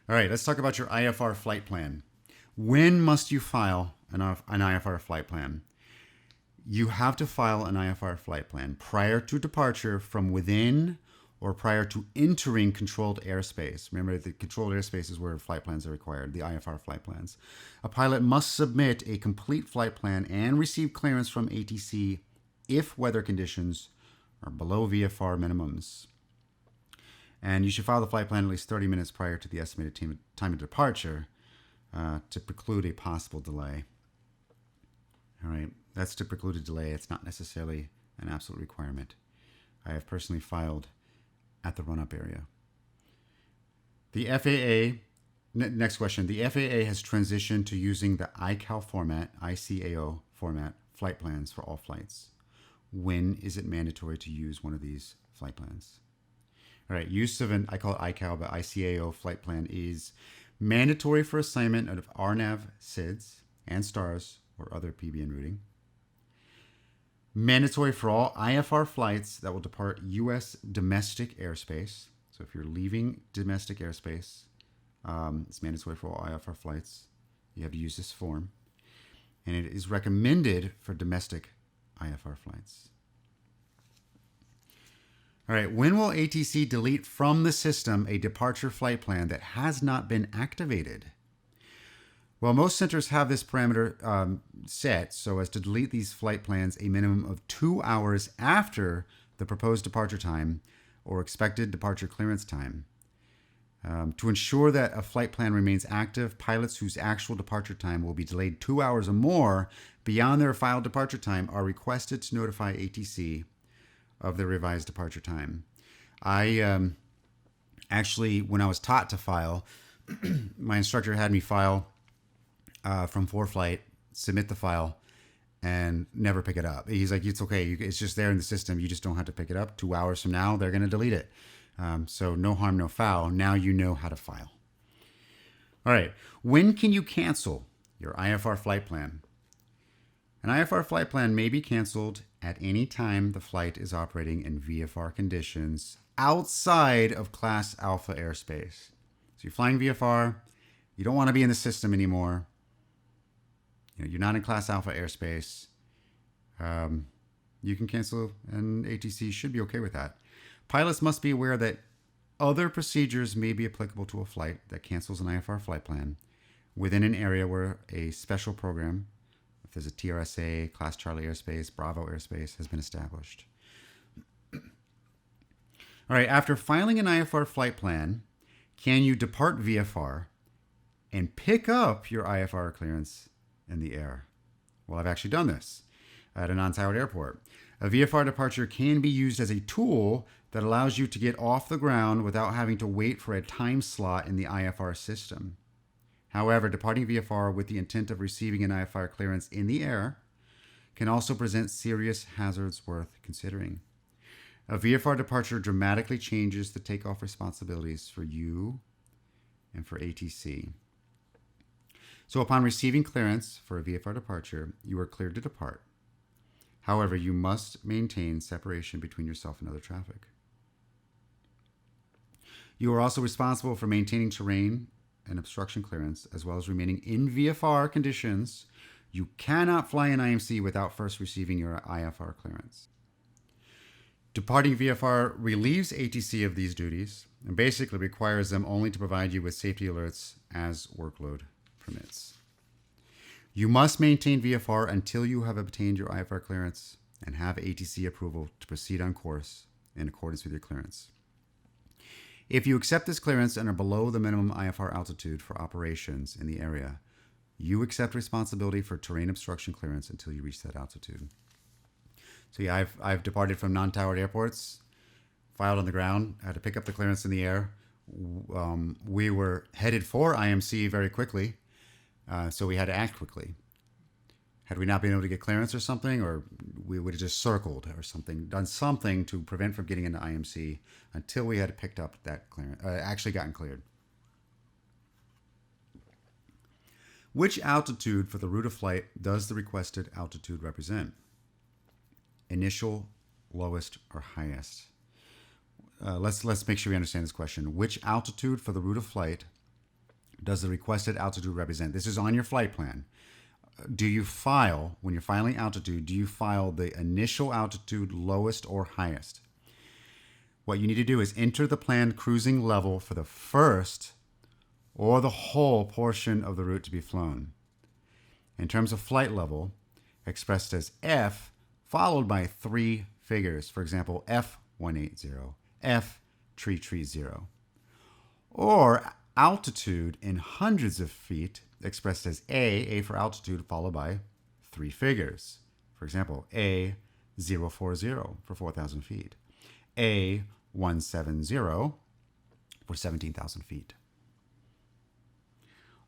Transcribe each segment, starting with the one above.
All right, let's talk about your IFR flight plan. When must you file an IFR flight plan? You have to file an IFR flight plan prior to departure from within or prior to entering controlled airspace. Remember, the controlled airspace is where flight plans are required, the IFR flight plans. A pilot must submit a complete flight plan and receive clearance from ATC if weather conditions are below VFR minimums. And you should file the flight plan at least 30 minutes prior to the estimated time of departure to preclude a possible delay. All right, that's to preclude a delay. It's not necessarily an absolute requirement. I have personally filed at the run-up area. The FAA, next question. The FAA has transitioned to using the ICAO format, ICAO format, flight plans for all flights. When is it mandatory to use one of these flight plans? All right, use of I call it ICAO, but ICAO flight plan is mandatory for assignment of RNAV SIDS and STARS or other PBN routing. Mandatory for all IFR flights that will depart U.S. domestic airspace. So if you're leaving domestic airspace, it's mandatory for all IFR flights. You have to use this form. And it is recommended for domestic IFR flights. All right, when will ATC delete from the system a departure flight plan that has not been activated? Well, most centers have this parameter set so as to delete these flight plans a minimum of 2 hours after the proposed departure time or expected departure clearance time. To ensure that a flight plan remains active, pilots whose actual departure time will be delayed 2 hours or more beyond their filed departure time are requested to notify ATC of their revised departure time. I actually, when I was taught to file, my instructor had me file from ForeFlight, submit the file, and never pick it up. He's like, it's okay. It's just there in the system. You just don't have to pick it up. 2 hours from now, they're going to delete it. So no harm, no foul. Now you know how to file. All right. When can you cancel your IFR flight plan? An IFR flight plan may be canceled at any time the flight is operating in VFR conditions outside of Class Alpha airspace. So you're flying VFR, you don't want to be in the system anymore. You're not in Class Alpha airspace. You can cancel, and ATC should be okay with that. Pilots must be aware that other procedures may be applicable to a flight that cancels an IFR flight plan within an area where a special program, if there's a TRSA, Class Charlie airspace, Bravo airspace, has been established. All right, after filing an IFR flight plan, can you depart VFR and pick up your IFR clearance in the air? Well, I've actually done this at a non-Towered airport. A VFR departure can be used as a tool that allows you to get off the ground without having to wait for a time slot in the IFR system. However, departing VFR with the intent of receiving an IFR clearance in the air can also present serious hazards worth considering. A VFR departure dramatically changes the takeoff responsibilities for you and for ATC. So upon receiving clearance for a VFR departure, you are cleared to depart. However, you must maintain separation between yourself and other traffic. You are also responsible for maintaining terrain and obstruction clearance, as well as remaining in VFR conditions. You cannot fly an IMC without first receiving your IFR clearance. Departing VFR relieves ATC of these duties and basically requires them only to provide you with safety alerts as workload permits. You must maintain VFR until you have obtained your IFR clearance and have ATC approval to proceed on course in accordance with your clearance. If you accept this clearance and are below the minimum IFR altitude for operations in the area, you accept responsibility for terrain obstruction clearance until you reach that altitude. So yeah, I've departed from non-towered airports, filed on the ground, had to pick up the clearance in the air. We were headed for IMC very quickly, so we had to act quickly. Had we not been able to get clearance or something, or we would have just circled or something, done something to prevent from getting into IMC until we had picked up that clearance, actually gotten cleared. Which altitude for the route of flight does the requested altitude represent? Initial, lowest, or highest? Let's make sure we understand this question. Which altitude for the route of flight does the requested altitude represent? This is on your flight plan. Do you file, when you're filing altitude, do you file the initial altitude lowest or highest? What you need to do is enter the planned cruising level for the first or the whole portion of the route to be flown. In terms of flight level, expressed as F, followed by 3 figures. For example, F180, F330. Or altitude in hundreds of feet, expressed as A for altitude, followed by 3 figures. For example, A040 for 4,000 feet. A170 for 17,000 feet.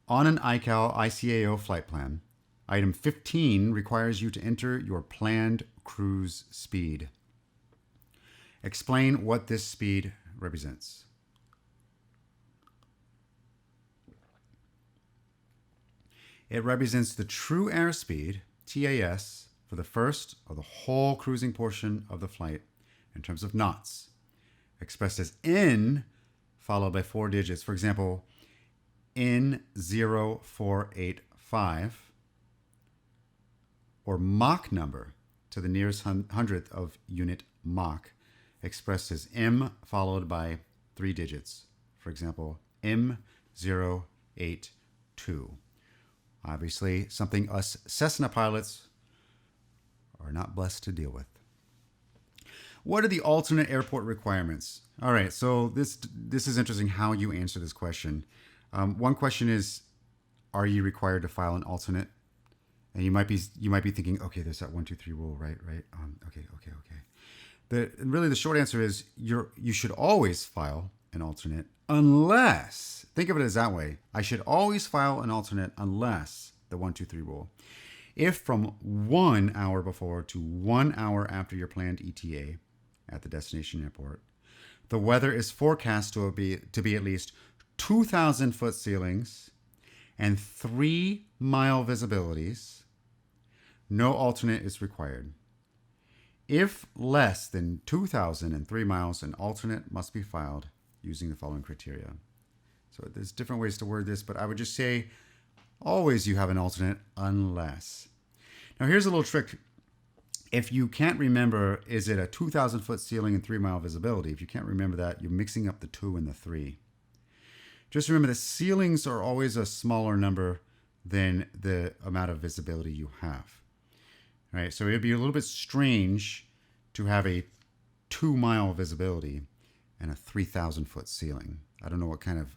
On an ICAO flight plan, item 15 requires you to enter your planned cruise speed. Explain what this speed represents. It represents the true airspeed, TAS, for the first or the whole cruising portion of the flight in terms of knots, expressed as N followed by 4 digits. For example, N0485, or Mach number to the nearest hundredth of unit Mach, expressed as M followed by 3 digits. For example, M082. Obviously, something us Cessna pilots are not blessed to deal with. What are the alternate airport requirements? All right, so this is interesting how you answer this question. One question is, are you required to file an alternate? And you might be thinking, okay, there's that 1, 2, 3 rule, right? Okay. Really, the short answer is you should always file an alternate unless, think of it as that way, I should always file an alternate unless the 1, 2, 3 rule. If from 1 hour before to 1 hour after your planned ETA at the destination airport, the weather is forecast to be at least 2,000 foot ceilings and 3-mile visibilities, no alternate is required. If less than 2,000 and 3 miles, an alternate must be filed using the following criteria. So there's different ways to word this, but I would just say always you have an alternate unless. Now here's a little trick. If you can't remember, is it a 2,000 foot ceiling and 3-mile visibility? If you can't remember that, you're mixing up the 2 and the 3. Just remember that ceilings are always a smaller number than the amount of visibility you have. All right, so it'd be a little bit strange to have a 2-mile visibility and a 3,000 foot ceiling. I don't know what kind of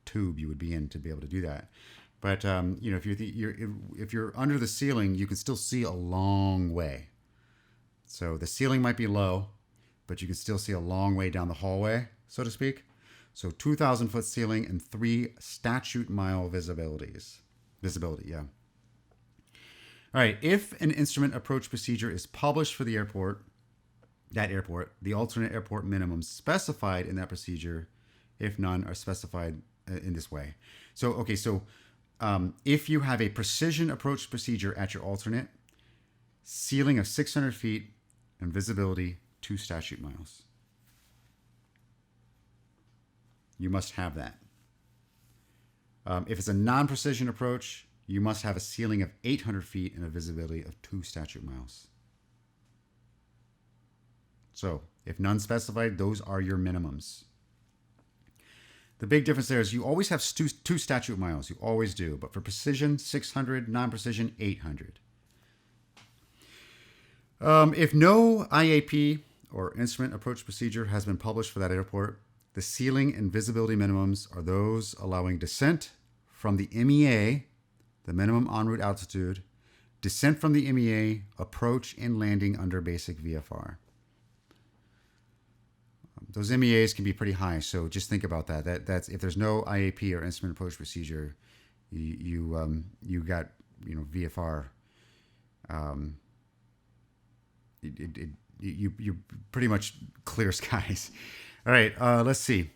tube you would be in to be able to do that. But if you're under the ceiling, you can still see a long way. So the ceiling might be low, but you can still see a long way down the hallway, so to speak. So 2,000 foot ceiling and 3 statute mile visibility, yeah. All right, if an instrument approach procedure is published for the airport, the alternate airport minimums specified in that procedure, if none, are specified in this way. So if you have a precision approach procedure at your alternate, ceiling of 600 feet and visibility 2 statute miles. You must have that. If it's a non-precision approach, you must have a ceiling of 800 feet and a visibility of 2 statute miles. So if none specified, those are your minimums. The big difference there is you always have 2 statute miles. You always do. But for precision, 600, non-precision, 800. If no IAP or instrument approach procedure has been published for that airport, the ceiling and visibility minimums are those allowing descent from the MEA, the minimum en route altitude, descent from the MEA, approach and landing under basic VFR. Those MEAs can be pretty high, so just think about that. That's if there's no IAP or instrument approach procedure, you got VFR. You pretty much clear skies. All right, let's see.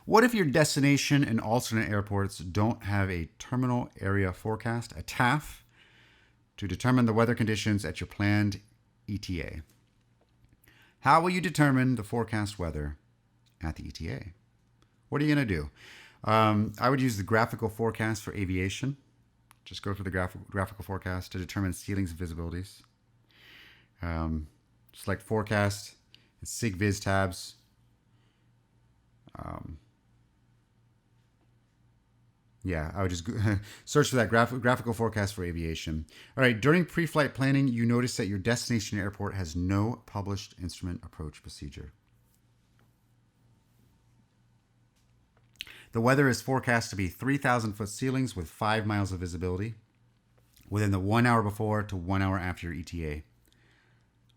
What if your destination and alternate airports don't have a terminal area forecast, a TAF, to determine the weather conditions at your planned ETA? How will you determine the forecast weather at the ETA? what are you going to do? I would use the graphical forecast for aviation. Just go for the graphical forecast to determine ceilings and visibilities. Select forecast and SIG-Viz tabs. Yeah, I would just search for that graphical forecast for aviation. All right, during pre-flight planning, you notice that your destination airport has no published instrument approach procedure. The weather is forecast to be 3,000-foot ceilings with 5 miles of visibility within the 1 hour before to 1 hour after your ETA.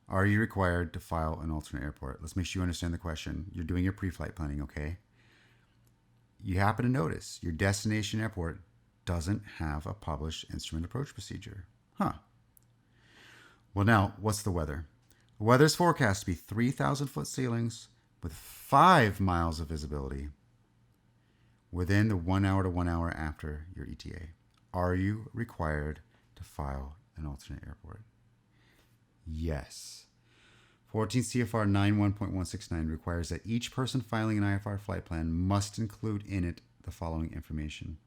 Are you required to file an alternate airport? Let's make sure you understand the question. You're doing your pre-flight planning, okay? You happen to notice your destination airport doesn't have a published instrument approach procedure. Huh. Well, now, what's the weather? The weather is forecast to be 3,000-foot ceilings with 5 miles of visibility within the 1 hour to 1 hour after your ETA. Are you required to file an alternate airport? Yes. 14 CFR 91.169 requires that each person filing an IFR flight plan must include in it the following information.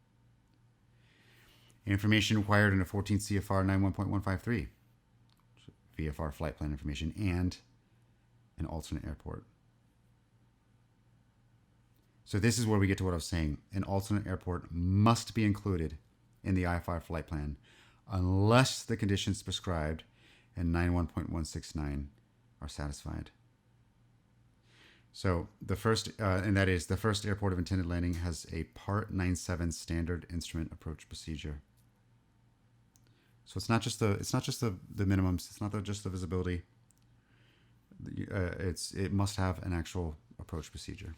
Information required under 14 CFR 91.153, VFR flight plan information, and an alternate airport. So this is where we get to what I was saying. An alternate airport must be included in the IFR flight plan unless the conditions prescribed in 91.169 are satisfied. So the first, and that is the first airport of intended landing has a Part 97 standard instrument approach procedure. So it's not just the minimums. It's not just the visibility. It must have an actual approach procedure.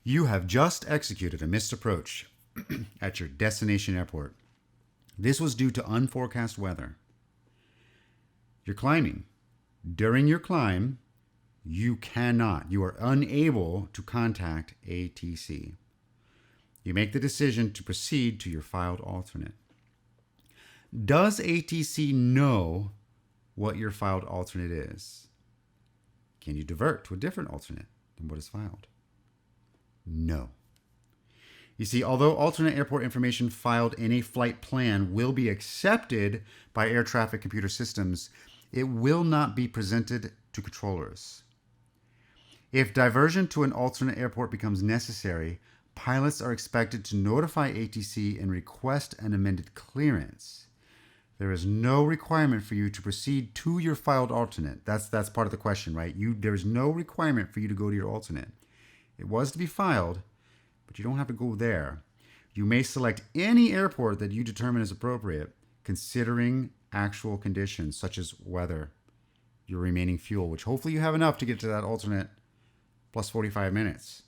You have just executed a missed approach at your destination airport. This was due to unforecast weather. You're climbing. During your climb, you are unable to contact ATC. You make the decision to proceed to your filed alternate. Does ATC know what your filed alternate is? Can you divert to a different alternate than what is filed? No. You see, although alternate airport information filed in a flight plan will be accepted by air traffic computer systems, it will not be presented to controllers. If diversion to an alternate airport becomes necessary, pilots are expected to notify ATC and request an amended clearance. There is no requirement for you to proceed to your filed alternate. That's part of the question, right? There's no requirement for you to go to your alternate. It was to be filed, but you don't have to go there. You may select any airport that you determine is appropriate, considering actual conditions such as weather, your remaining fuel, which hopefully you have enough to get to that alternate plus 45 minutes.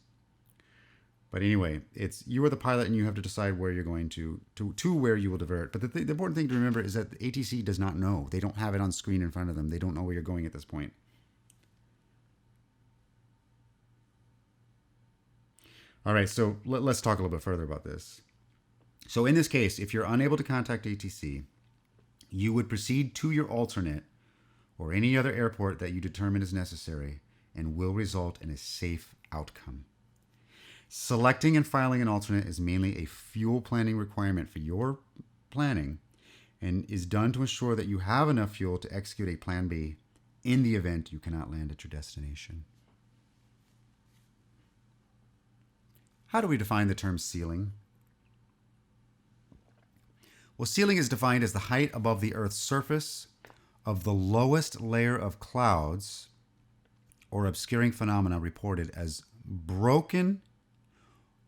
But anyway, you are the pilot and you have to decide where you're going to where you will divert. But the important thing to remember is that the ATC does not know. They don't have it on screen in front of them. They don't know where you're going at this point. All right, so let's talk a little bit further about this. So in this case, if you're unable to contact ATC, you would proceed to your alternate or any other airport that you determine is necessary and will result in a safe outcome. Selecting and filing an alternate is mainly a fuel planning requirement for your planning and is done to ensure that you have enough fuel to execute a plan B in the event you cannot land at your destination. How do we define the term ceiling? Well, ceiling is defined as the height above the Earth's surface of the lowest layer of clouds or obscuring phenomena reported as broken,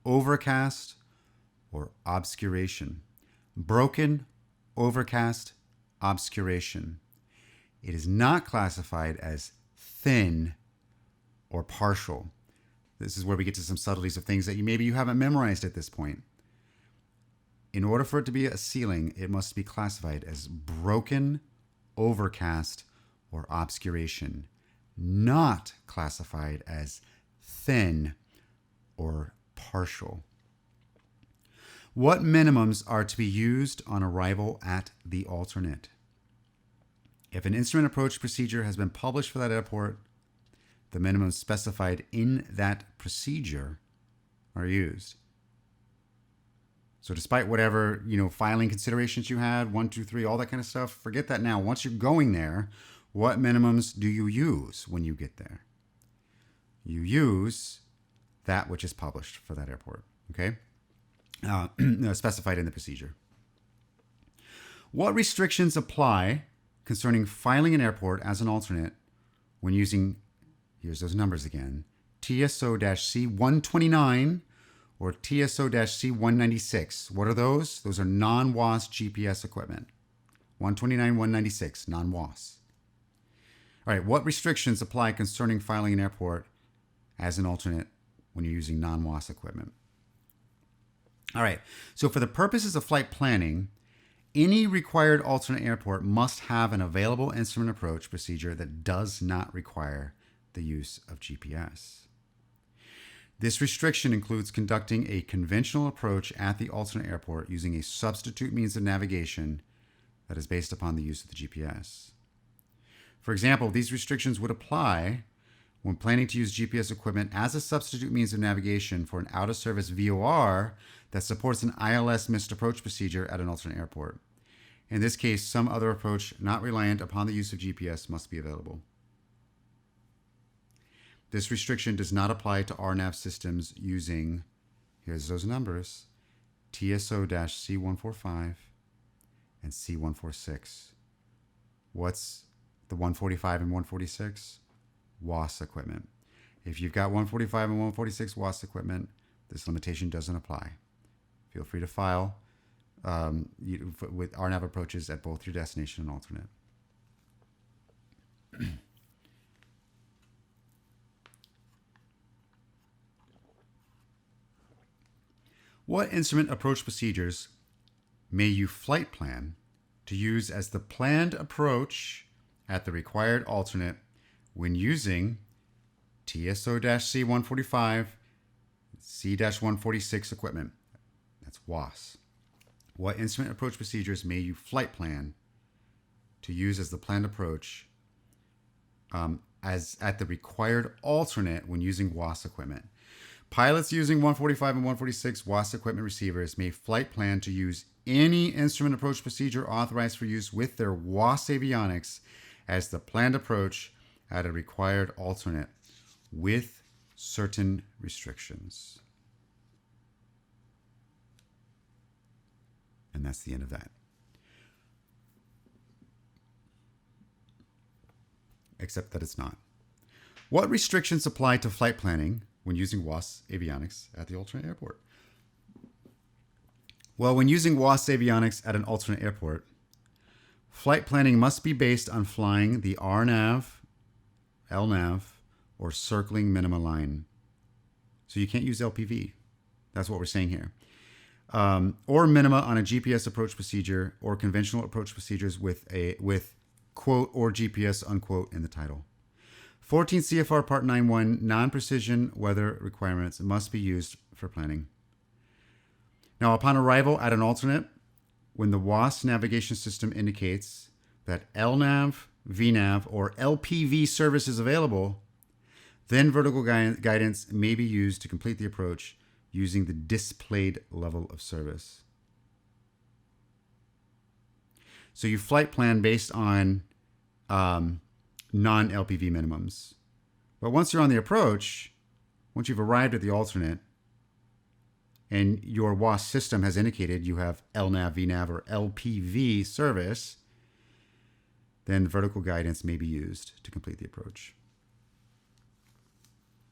overcast, or obscuration. Broken, overcast, obscuration. It is not classified as thin or partial. This is where we get to some subtleties of things that maybe you haven't memorized at this point. In order for it to be a ceiling, it must be classified as broken, overcast, or obscuration, not classified as thin or partial. What minimums are to be used on arrival at the alternate? If an instrument approach procedure has been published for that airport, the minimums specified in that procedure are used. So despite whatever, filing considerations you had, 1, 2, 3, all that kind of stuff, forget that now. Once you're going there, what minimums do you use when you get there? You use that which is published for that airport, okay? Specified in the procedure. What restrictions apply concerning filing an airport as an alternate when using, here's those numbers again, TSO-C129 or TSO-C196. What are those? Those are non-WAS GPS equipment. 129, 196, non-WAS. All right, what restrictions apply concerning filing an airport as an alternate when you're using non-WAS equipment? All right, so for the purposes of flight planning, any required alternate airport must have an available instrument approach procedure that does not require the use of GPS. This restriction includes conducting a conventional approach at the alternate airport using a substitute means of navigation that is based upon the use of the GPS. For example, these restrictions would apply when planning to use GPS equipment as a substitute means of navigation for an out-of-service VOR that supports an ILS missed approach procedure at an alternate airport. In this case, some other approach not reliant upon the use of GPS must be available. This restriction does not apply to RNAV systems using, here's those numbers, TSO-C145 and C146. What's the 145 and 146? WAS equipment. If you've got 145 and 146 WAS equipment, this limitation doesn't apply. Feel free to file with RNAV approaches at both your destination and alternate. What instrument approach procedures may you flight plan to use as the planned approach at the required alternate when using TSO-C145, C-146 equipment? That's WAS. What instrument approach procedures may you flight plan to use as the planned approach as at the required alternate when using WAS equipment? Pilots using 145 and 146 WAS equipment receivers may flight plan to use any instrument approach procedure authorized for use with their WAS avionics as the planned approach at a required alternate with certain restrictions. And that's the end of that. Except that it's not. What restrictions apply to flight planning when using WAS avionics at the alternate airport? Well, when using WAS avionics at an alternate airport, flight planning must be based on flying the RNAV, LNAV, or circling minima line. So you can't use LPV. That's what we're saying here. Or minima on a GPS approach procedure or conventional approach procedures with quote or GPS unquote in the title. 14 CFR Part 9.1 non-precision weather requirements must be used for planning. Now, upon arrival at an alternate, when the WAS navigation system indicates that LNAV, VNAV, or LPV service is available, then vertical guidance may be used to complete the approach using the displayed level of service. So you flight plan based on non-LPV minimums. But once you're on the approach, once you've arrived at the alternate, and your WAS system has indicated you have LNAV, VNAV, or LPV service, then vertical guidance may be used to complete the approach.